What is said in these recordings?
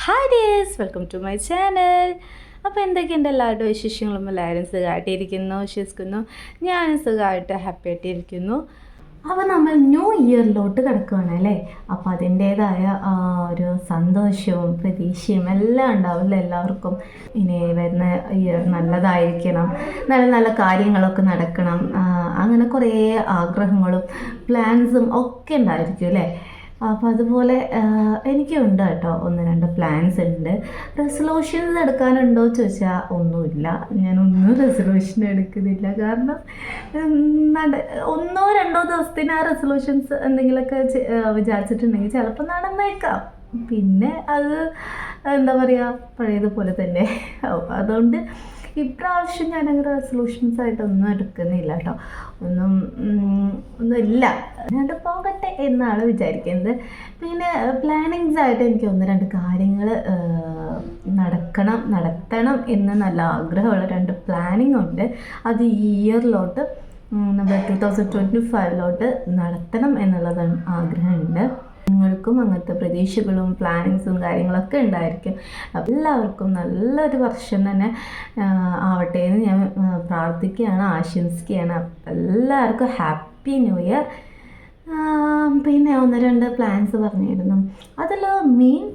Hi dears, welcome to my channel. അപ്പോൾ എന്തൊക്കെയുണ്ട് എല്ലാവരുടെ വിശേഷങ്ങളും? എല്ലാവരും സുഖമായിട്ടിരിക്കുന്നു വിശ്വസിക്കുന്നു. ഞാനും സുഖമായിട്ട് ഹാപ്പി ആയിട്ടിരിക്കുന്നു. അപ്പോൾ നമ്മൾ ന്യൂ ഇയറിലോട്ട് കിടക്കുകയാണ് അല്ലേ. അപ്പോൾ അതിൻ്റേതായ ഒരു സന്തോഷവും പ്രതീക്ഷയും എല്ലാം ഉണ്ടാവില്ല എല്ലാവർക്കും. ഇനി വരുന്ന ഇയർ നല്ലതായിരിക്കണം, നല്ല നല്ല കാര്യങ്ങളൊക്കെ നടക്കണം, അങ്ങനെ കുറേ ആഗ്രഹങ്ങളും പ്ലാൻസും ഒക്കെ ഉണ്ടായിരിക്കും അല്ലേ. അപ്പോൾ അതുപോലെ എനിക്കുണ്ട് കേട്ടോ, 1-2 പ്ലാൻസ് ഉണ്ട്. റെസൊല്യൂഷൻസ് എടുക്കാനുണ്ടോ ചോദിച്ചാൽ ഒന്നുമില്ല. ഞാനൊന്നും റെസൊല്യൂഷൻ എടുക്കുന്നില്ല. കാരണം 1-2 ദിവസത്തിന് ആ റെസൊല്യൂഷൻസ് എന്തെങ്കിലുമൊക്കെ വിചാരിച്ചിട്ടുണ്ടെങ്കിൽ ചിലപ്പോൾ നടന്നേക്കാം. പിന്നെ അത് എന്താ പറയുക, പഴയതുപോലെ തന്നെ. അതുകൊണ്ട് ഇപ്രാവശ്യം ഞാനങ്ങനെ റെസൊല്യൂഷൻസ് ആയിട്ടൊന്നും എടുക്കുന്നില്ല കേട്ടോ. ഒന്നുമില്ല, ഞാൻ പോകട്ടെ എന്നാണ് വിചാരിക്കുന്നത്. പിന്നെ പ്ലാനിങ്സ് ആയിട്ട് എനിക്ക് 1-2 കാര്യങ്ങൾ നടത്തണം എന്ന് നല്ല ആഗ്രഹമുള്ള 2 പ്ലാനിങ് ഉണ്ട്. അത് ഈ ഇയറിലോട്ട് നമ്മൾ 2025 നടത്തണം എന്നുള്ളതാണ് ആഗ്രഹമുണ്ട്. നിങ്ങൾക്കും അങ്ങനത്തെ പ്രതീക്ഷകളും പ്ലാനിങ്സും കാര്യങ്ങളൊക്കെ ഉണ്ടായിരിക്കും. എല്ലാവർക്കും നല്ലൊരു വർഷം തന്നെ ആവട്ടെ എന്ന് ഞാൻ പ്രാർത്ഥിക്കുകയാണ്, ആശംസിക്കുകയാണ്. എല്ലാവർക്കും ഹാപ്പി ന്യൂ ഇയർ. പിന്നെ 1-2 പ്ലാൻസ് പറഞ്ഞിരുന്നു. അതിൽ മെയിൻ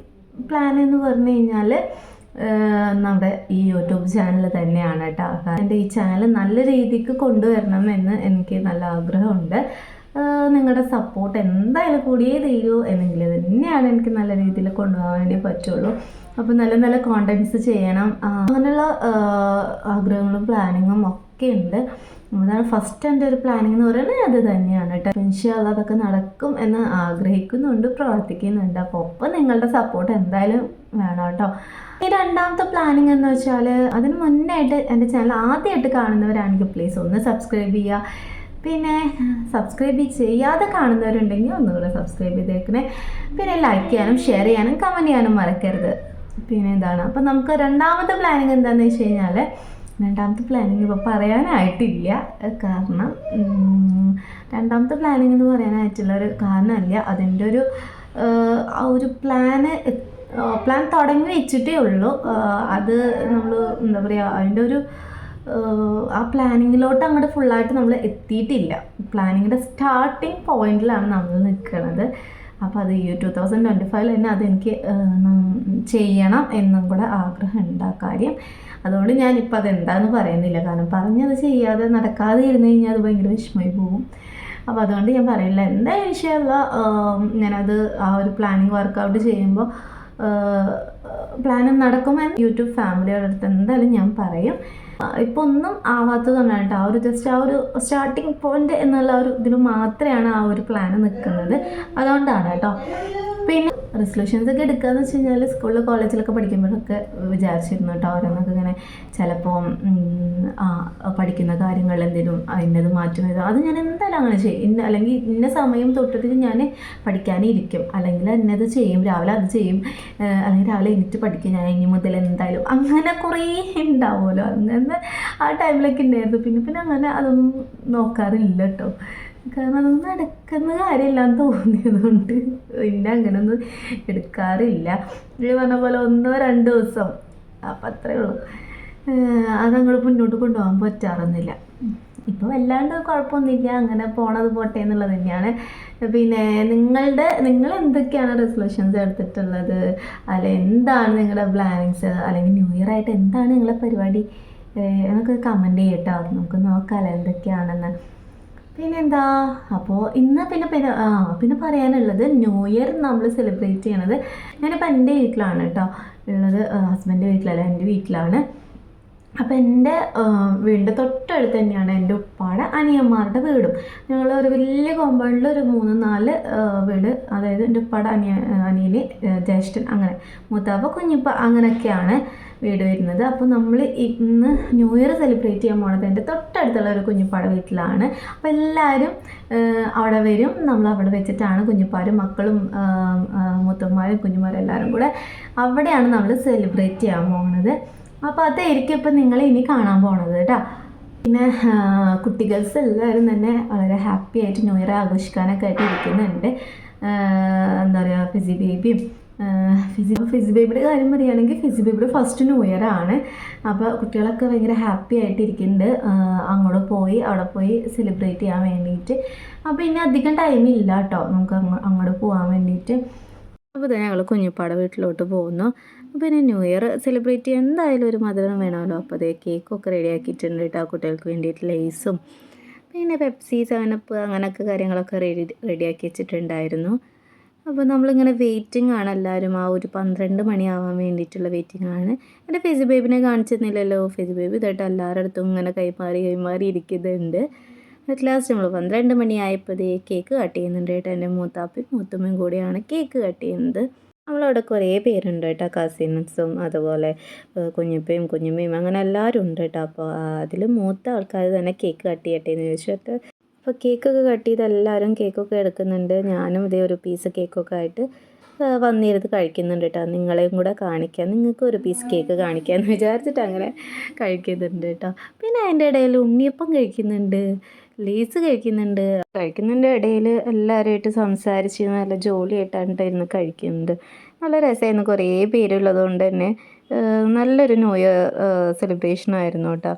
പ്ലാൻ എന്ന് പറഞ്ഞു കഴിഞ്ഞാൽ നമ്മുടെ ഈ യൂട്യൂബ് ചാനൽ തന്നെയാണ് കേട്ടോ. എൻ്റെ ഈ ചാനൽ നല്ല രീതിക്ക് കൊണ്ടുവരണം എന്ന് എനിക്ക് നല്ല ആഗ്രഹമുണ്ട്. നിങ്ങളുടെ സപ്പോർട്ട് എന്തായാലും കൂടിയേ തീരൂ എന്നെങ്കിൽ തന്നെയാണ് എനിക്ക് നല്ല രീതിയിൽ കൊണ്ടുപോകാൻ വേണ്ടി പറ്റുള്ളൂ. അപ്പോൾ നല്ല നല്ല കോണ്ടൻറ്റ്സ് ചെയ്യണം, അങ്ങനെയുള്ള ആഗ്രഹങ്ങളും പ്ലാനിങ്ങും ഒക്കെ ഉണ്ട്. അതാണ് ഫസ്റ്റ് എൻ്റെ ഒരു പ്ലാനിങ് എന്ന് പറയുന്നത് അത് തന്നെയാണ് കേട്ടോ. ഇൻഷാല്ലാഹ് അതൊക്കെ നടക്കും എന്ന് ആഗ്രഹിക്കുന്നുണ്ട്, പ്രവർത്തിക്കുന്നുണ്ട്. അപ്പോൾ ഒപ്പം നിങ്ങളുടെ സപ്പോർട്ട് എന്തായാലും വേണം കേട്ടോ. ഈ 2ാമത്തെ പ്ലാനിങ് എന്ന് വെച്ചാൽ, അതിന് മുന്നേ ആയിട്ട് എൻ്റെ ചാനൽ ആദ്യമായിട്ട് കാണുന്നവരാണെങ്കിൽ പ്ലീസ് ഒന്ന് സബ്സ്ക്രൈബ് ചെയ്യുക. പിന്നെ സബ്സ്ക്രൈബ് ചെയ്യാതെ കാണുന്നവരുണ്ടെങ്കിൽ ഒന്നുകൂടെ സബ്സ്ക്രൈബ് ചെയ്തേക്കണേ. പിന്നെ ലൈക്ക് ചെയ്യാനും ഷെയർ ചെയ്യാനും കമൻറ്റ് ചെയ്യാനും മറക്കരുത്. പിന്നെ എന്താണ്, അപ്പം നമുക്ക് 2ാമത്തെ പ്ലാനിങ് എന്താണെന്ന് വെച്ച് കഴിഞ്ഞാൽ, 2ാമത്തെ പ്ലാനിങ് ഇപ്പോൾ പറയാനായിട്ടില്ല. കാരണം 2ാമത്തെ പ്ലാനിങ് എന്ന് പറയാനായിട്ടുള്ളൊരു കാരണമില്ല. അതിൻ്റെ ഒരു പ്ലാൻ തുടങ്ങി വെച്ചിട്ടേ ഉള്ളൂ. അത് നമ്മൾ എന്താ പറയുക, അതിൻ്റെ ആ പ്ലാനിങ്ങിലോട്ട് അങ്ങോട്ട് ഫുള്ളായിട്ട് നമ്മൾ എത്തിയിട്ടില്ല. പ്ലാനിങ്ങിൻ്റെ സ്റ്റാർട്ടിങ് പോയിന്റിലാണ് നമ്മൾ നിൽക്കുന്നത്. അപ്പോൾ അത് ഈ 2025 തന്നെ അതെനിക്ക് ചെയ്യണം എന്നും കൂടെ ആഗ്രഹമുണ്ട് ആ കാര്യം. അതുകൊണ്ട് ഞാനിപ്പോൾ അതെന്താണെന്ന് പറയുന്നില്ല. കാരണം പറഞ്ഞത് ചെയ്യാതെ നടക്കാതെ ഇരുന്ന് കഴിഞ്ഞാൽ അത് ഭയങ്കര വിഷമമായി പോകും. അപ്പോൾ അതുകൊണ്ട് ഞാൻ പറയില്ല. എന്തായാലും വിഷയമുള്ള ഞാനത് ആ ഒരു പ്ലാനിങ് വർക്കൗട്ട് ചെയ്യുമ്പോൾ പ്ലാനും നടക്കുമെന്ന് യൂട്യൂബ് ഫാമിലിയുടെ അടുത്ത് എന്തായാലും ഞാൻ പറയും. ഇപ്പോൾ ഒന്നും ആവാത്തതുകൊണ്ടാണ് ആ ഒരു ജസ്റ്റ് ആ ഒരു സ്റ്റാർട്ടിങ് പോയിന്റ് എന്നുള്ള ഒരു ഇതിന് മാത്രമാണ് ആ ഒരു പ്ലാൻ നിൽക്കുന്നത്. അതുകൊണ്ടാണ് കേട്ടോ. പിന്നെ റെസൊല്യൂഷൻസ് ഒക്കെ എടുക്കുകയെന്ന് വെച്ച് കഴിഞ്ഞാൽ സ്കൂളിൽ കോളേജിലൊക്കെ പഠിക്കുമ്പോഴൊക്കെ വിചാരിച്ചിരുന്നു കേട്ടോ. ഓരോന്നൊക്കെ ഇങ്ങനെ ചിലപ്പോൾ പഠിക്കുന്ന കാര്യങ്ങൾ എന്തെങ്കിലും അതിൻ്റെത് മാറ്റം വരും, അത് ഞാൻ എന്തായാലും അങ്ങനെ ചെയ്യും. അല്ലെങ്കിൽ ഇന്ന സമയം തൊട്ടിട്ട് ഞാൻ പഠിക്കാനേ ഇരിക്കും, അല്ലെങ്കിൽ എന്നത് ചെയ്യും, രാവിലെ അത് ചെയ്യും, അല്ലെങ്കിൽ രാവിലെ എണീറ്റ് പഠിക്കും ഞാൻ ഇനി മുതൽ എന്തായാലും. അങ്ങനെ കുറേ ഉണ്ടാവുമല്ലോ, അങ്ങനെ ആ ടൈമിലൊക്കെ ഉണ്ടായിരുന്നു. പിന്നെ അങ്ങനെ അതൊന്നും നോക്കാറില്ല കേട്ടോ. കാരണം അതൊന്നും നടക്കുന്ന കാര്യമില്ലാന്ന് തോന്നിയതുകൊണ്ട് പിന്നെ അങ്ങനെയൊന്നും എടുക്കാറില്ല. ഈ പറഞ്ഞ പോലെ 1-2 ദിവസം അപ്പം അത്രയേ ഉള്ളൂ. അതങ്ങോട്ട് മുന്നോട്ട് കൊണ്ടുപോകാൻ പറ്റാറൊന്നുമില്ല. ഇപ്പോൾ വല്ലാണ്ട് കുഴപ്പമൊന്നുമില്ല, അങ്ങനെ പോണത് പോട്ടെ എന്നുള്ളത് തന്നെയാണ്. പിന്നെ നിങ്ങൾ എന്തൊക്കെയാണ് റെസൊല്യൂഷൻസ് എടുത്തിട്ടുള്ളത്, അല്ലെ എന്താണ് നിങ്ങളുടെ പ്ലാനിങ്സ്, അല്ലെങ്കിൽ ന്യൂ ഇയർ ആയിട്ട് എന്താണ് നിങ്ങളുടെ പരിപാടി എന്നൊക്കെ കമൻറ്റ് ചെയ്യട്ടോ. നമുക്ക് നോക്കാമല്ലോ എന്തൊക്കെയാണെന്ന്. പിന്നെന്താ, അപ്പോൾ ഇന്ന് പിന്നെ പറയാനുള്ളത്, ന്യൂ ഇയർ നമ്മൾ സെലിബ്രേറ്റ് ചെയ്യണത് ഞാനിപ്പോൾ എൻ്റെ വീട്ടിലാണ് കേട്ടോ ഉള്ളത്. ഹസ്ബൻഡിൻ്റെ വീട്ടിലല്ല, എൻ്റെ വീട്ടിലാണ്. അപ്പോൾ എൻ്റെ വീടിൻ്റെ തൊട്ടടുത്ത് തന്നെയാണ് എൻ്റെ ഉപ്പാടെ അനിയന്മാരുടെ വീടും. ഞങ്ങൾ ഒരു വലിയ കോമ്പൗണ്ടിൽ ഒരു 3-4 വീട്, അതായത് എൻ്റെ ഉപ്പാടെ അനിയന്, ജ്യേഷ്ഠൻ, അങ്ങനെ മൂത്താപ്പ, കുഞ്ഞിപ്പ, അങ്ങനെയൊക്കെയാണ് വീട് വരുന്നത്. അപ്പോൾ നമ്മൾ ഇന്ന് ന്യൂ ഇയർ സെലിബ്രേറ്റ് ചെയ്യാൻ പോണത് എൻ്റെ തൊട്ടടുത്തുള്ള ഒരു കുഞ്ഞിപ്പാടെ വീട്ടിലാണ്. അപ്പോൾ എല്ലാവരും അവിടെ വരും. നമ്മൾ അവിടെ വെച്ചിട്ടാണ് കുഞ്ഞിപ്പാരും മക്കളും മൂത്തന്മാരും കുഞ്ഞുമാരും എല്ലാവരും കൂടെ അവിടെയാണ് നമ്മൾ സെലിബ്രേറ്റ് ചെയ്യാൻ പോകുന്നത്. അപ്പോൾ അതായിരിക്കും ഇപ്പം നിങ്ങൾ ഇനി കാണാൻ പോണത് കേട്ടോ. പിന്നെ കുട്ടികൾസ് എല്ലാവരും തന്നെ വളരെ ഹാപ്പി ആയിട്ട് ന്യൂ ഇയർ ആഘോഷിക്കാനൊക്കെ ആയിട്ട് ഇരിക്കുന്നുണ്ട്. എന്താ പറയുക, ഫിസി ബേബിയും ഫിസി ബേബിയുടെ കാര്യം പറയുകയാണെങ്കിൽ ഫിസി ബേബിയുടെ ഫസ്റ്റ് ന്യൂ ഇയർ ആണ്. അപ്പോൾ കുട്ടികളൊക്കെ ഭയങ്കര ഹാപ്പി ആയിട്ടിരിക്കുന്നുണ്ട്. അങ്ങോട്ട് പോയി അവിടെ പോയി സെലിബ്രേറ്റ് ചെയ്യാൻ വേണ്ടിയിട്ട്. അപ്പോൾ ഇനി അധികം ടൈമില്ല കേട്ടോ നമുക്ക് അങ്ങോട്ട് പോകാൻ വേണ്ടിയിട്ട്. അപ്പോൾ തന്നെ ഞങ്ങൾ കുഞ്ഞിപ്പാടെ വീട്ടിലോട്ട് പോകുന്നു. പിന്നെ ന്യൂ ഇയർ സെലിബ്രേറ്റ് ചെയ്യാൻ എന്തായാലും ഒരു മധുരം വേണമല്ലോ. അപ്പോൾ അതേ കേക്കൊക്കെ റെഡിയാക്കിയിട്ടുണ്ട് കേട്ടോ കുട്ടികൾക്ക് വേണ്ടിയിട്ട്. ലേസും പിന്നെ പെപ്സി, 7up അങ്ങനെയൊക്കെ കാര്യങ്ങളൊക്കെ റെഡിയാക്കി വെച്ചിട്ടുണ്ടായിരുന്നു. അപ്പോൾ നമ്മളിങ്ങനെ വെയിറ്റിംഗ് ആണ് എല്ലാവരും. ആ ഒരു 12 മണിയാവാൻ വേണ്ടിയിട്ടുള്ള വെയിറ്റിംഗ് ആണ്. എൻ്റെ ഫിസി ബേബിനെ കാണിച്ചിരുന്നില്ലല്ലോ. ഫിസി ബേബി ഇതായിട്ട് എല്ലാവരുടെ അടുത്തും ഇങ്ങനെ കൈമാറി ഇരിക്കുന്നുണ്ട്. അറ്റ് ലാസ്റ്റ് നമ്മൾ 12 മണിയായപ്പോൾ കേക്ക് കട്ട് ചെയ്യുന്നുണ്ട് കേട്ടോ. എൻ്റെ മൂത്താപ്പയും മൂത്തമ്മയും കൂടിയാണ് കേക്ക് കട്ട് ചെയ്യുന്നത്. നമ്മളവിടെ കുറേ പേരുണ്ട് കേട്ടോ. കസിൻസും അതുപോലെ കുഞ്ഞിപ്പയും കുഞ്ഞുമ്മയും അങ്ങനെ എല്ലാവരും ഉണ്ട് കേട്ടോ. അപ്പോൾ അതിൽ മൂത്ത ആൾക്കാർ തന്നെ കേക്ക് കട്ട് ചെയ്യട്ടെ എന്ന് ചോദിച്ചിട്ട് അപ്പോൾ കേക്കൊക്കെ കട്ട് ചെയ്ത് എല്ലാവരും കേക്കൊക്കെ എടുക്കുന്നുണ്ട്. ഞാനും ഇതേ ഒരു പീസ് കേക്കൊക്കെ ആയിട്ട് വന്നിരുന്ന് കഴിക്കുന്നുണ്ട് കേട്ടോ. നിങ്ങളെയും കൂടെ കാണിക്കാം, നിങ്ങൾക്ക് ഒരു പീസ് കേക്ക് കാണിക്കാമെന്ന് വിചാരിച്ചിട്ട് അങ്ങനെ കഴിക്കുന്നുണ്ട് കേട്ടോ. പിന്നെ അതിൻ്റെ ഇടയിൽ ഉണ്ണിയപ്പം കഴിക്കുന്നുണ്ട്, ലേസ് കഴിക്കുന്നതിൻ്റെ ഇടയിൽ എല്ലാവരുമായിട്ട് സംസാരിച്ച് നല്ല ജോലിയായിട്ടാണ് ഇരുന്ന് കഴിക്കുന്നത്. നല്ല രസമായിരുന്നു. കുറേ പേരുള്ളത് കൊണ്ട് തന്നെ നല്ലൊരു ന്യൂ ഇയർ സെലിബ്രേഷൻ ആയിരുന്നു കേട്ടോ.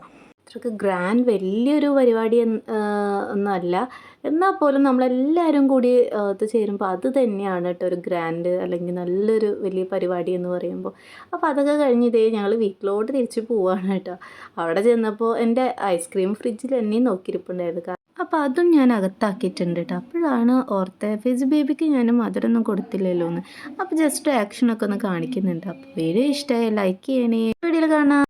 അത്രയ്ക്ക് ഗ്രാൻഡ് വലിയൊരു പരിപാടി ഒന്നുമല്ല, എന്നാൽ പോലും നമ്മളെല്ലാവരും കൂടി ഒത്തുചേരുമ്പോൾ അത് തന്നെയാണ് കേട്ടോ ഒരു ഗ്രാൻഡ് അല്ലെങ്കിൽ നല്ലൊരു വലിയ പരിപാടി എന്ന് പറയുമ്പോൾ. അപ്പോൾ അതൊക്കെ കഴിഞ്ഞ് ഞങ്ങൾ വീട്ടിലോട്ട് തിരിച്ച് പോവുകയാണ് കേട്ടോ. അവിടെ ചെന്നപ്പോൾ എൻ്റെ ഐസ്ക്രീം ഫ്രിഡ്ജിൽ എന്നെയും നോക്കിയിരിപ്പുണ്ടായിരുന്നു. അപ്പോൾ അതും ഞാൻ അകത്താക്കിയിട്ടുണ്ട് കേട്ടോ. അപ്പോഴാണ് ഓർത്തെ ഫിസി ബേബിക്ക് ഞാൻ മധുരമൊന്നും കൊടുത്തില്ലല്ലോ എന്ന്. അപ്പോൾ ജസ്റ്റ് ആക്ഷനൊക്കെ ഒന്ന് കാണിക്കുന്നുണ്ട്. അപ്പോൾ വീഡിയോ ഇഷ്ടമായി ലൈക്ക് ചെയ്യണേ. വീഡിയോയിൽ കാണാം.